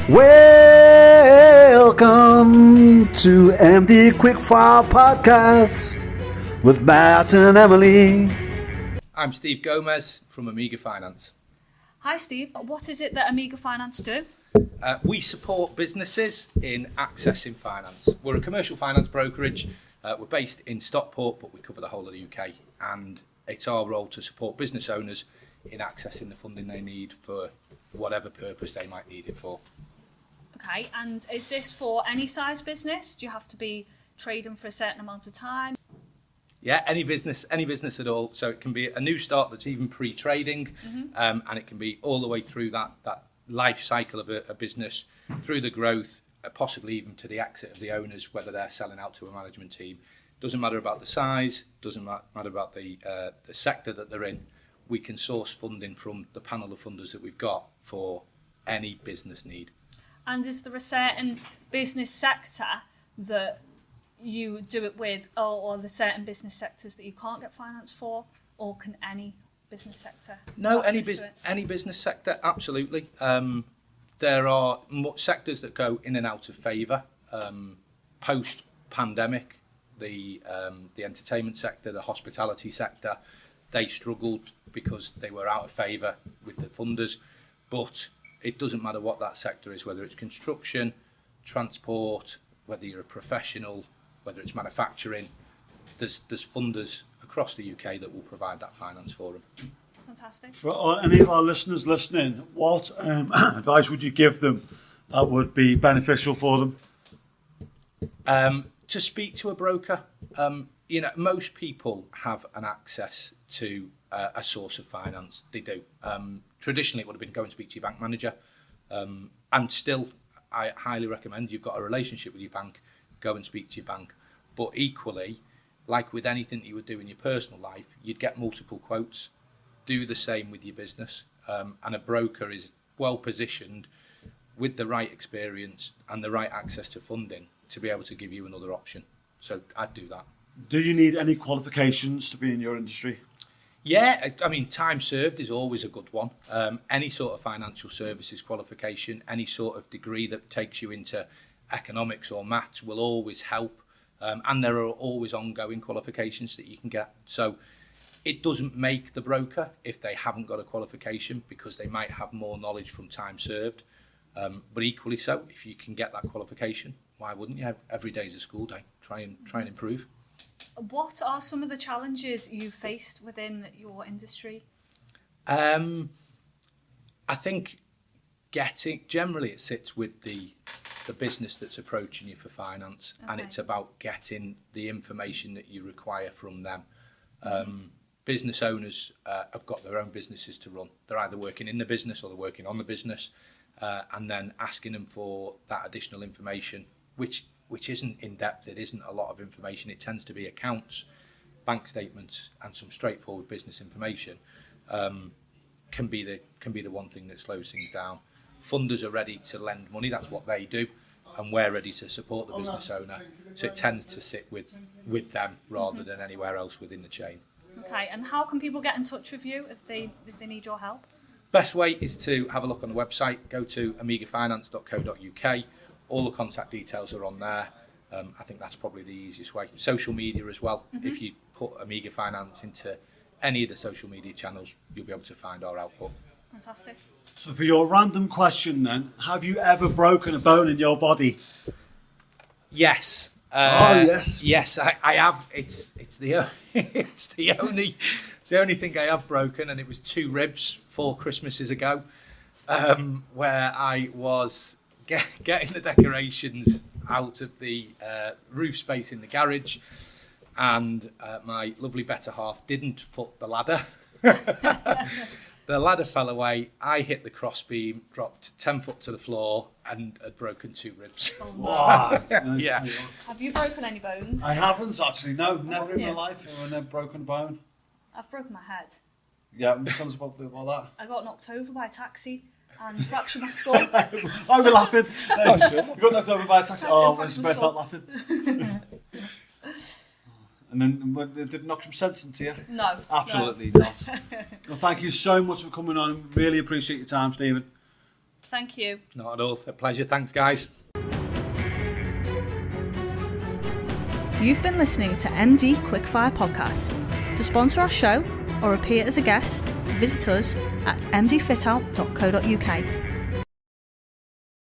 Welcome to MD Quickfire Podcast with Matt and Emily. I'm Steve Gomes from Amiga Finance. Hi Steve, what is it that Amiga Finance do? We support businesses in accessing finance. We're a commercial finance brokerage. We're based in Stockport, but we cover the whole of the UK, and it's our role to support business owners in accessing the funding they need for whatever purpose they might need it for. Okay, and is this for any size business? Do you have to be trading for a certain amount of time? Yeah, any business at all. So it can be a new start that's even pre-trading, and it can be all the way through that life cycle of a business, through the growth, possibly even to the exit of the owners, whether they're selling out to a management team. Doesn't matter about the size, doesn't matter about the sector that they're in. We can source funding from the panel of funders that we've got for any business need. And is there a certain business sector that you do it with, or the certain business sectors that you can't get finance for, or can any business sector? No, any business sector, absolutely. There are sectors that go in and out of favour. Post-pandemic, the entertainment sector, the hospitality sector, they struggled because they were out of favour with the funders. But it doesn't matter what that sector is, whether it's construction, transport, whether you're a professional, whether it's manufacturing, there's funders across the UK that will provide that finance for them. Fantastic. For any of our listeners listening, what advice would you give them that would be beneficial for them? To speak to a broker. Most people have an access to a source of finance. They do. Traditionally, it would have been go and speak to your bank manager. And still, I highly recommend you've got a relationship with your bank, go and speak to your bank. But equally, like with anything that you would do in your personal life, you'd get multiple quotes. Do the same with your business. And a broker is well positioned with the right experience and the right access to funding to be able to give you another option. So I'd do that. Do you need any qualifications to be in your industry? Yeah, I mean, time served is always a good one. Any sort of financial services qualification, any sort of degree that takes you into economics or maths will always help. And there are always ongoing qualifications that you can get. So it doesn't make the broker if they haven't got a qualification, because they might have more knowledge from time served. But equally so, if you can get that qualification, why wouldn't you? Every day is a school day. Try and improve. What are some of the challenges you faced within your industry? I think generally it sits with the business that's approaching you for finance, and it's about getting the information that you require from them. Business owners have got their own businesses to run. They're either working in the business or they're working on the business, and then asking them for that additional information, which isn't in depth. It isn't a lot of information. It tends to be accounts, bank statements, and some straightforward business information. Can be the one thing that slows things down. Funders are ready to lend money. That's what they do, and we're ready to support the business owner. So it tends to sit with them rather than anywhere else within the chain. Okay, and how can people get in touch with you if they need your help? Best way is to have a look on the website. Go to amigafinance.co.uk. All the contact details are on there. I think that's probably the easiest way. Social media as well. If you put Amiga Finance into any of the social media channels, you'll be able to find our output. Fantastic. So for your random question then, have you ever broken a bone in your body? Yes. Yes. Yes, I have. It's the only thing I have broken, and it was 2 ribs 4 Christmases ago, where I was getting the decorations out of the roof space in the garage, and my lovely better half didn't foot the ladder. The ladder fell away, I hit the crossbeam, dropped 10 foot to the floor, and had broken 2 ribs. Oh, Wow. Yeah. Have you broken any bones? I haven't actually, no, never in my Yeah. life. I've never broken a bone. I've broken my head. Yeah, tell us about that. I got knocked over by a taxi and fractured my skull. Oh, we're laughing. Oh, sure. You got knocked over by a taxi. Taxi Oh, and it's fractured best my not laughing. And then did it knock some sense into you? No. Absolutely not. Well, thank you so much for coming on. Really appreciate your time, Stephen. Thank you. Not at all. It's a pleasure. Thanks, guys. You've been listening to MD Quickfire Podcast. To sponsor our show or appear as a guest, visit us at mdfitout.co.uk.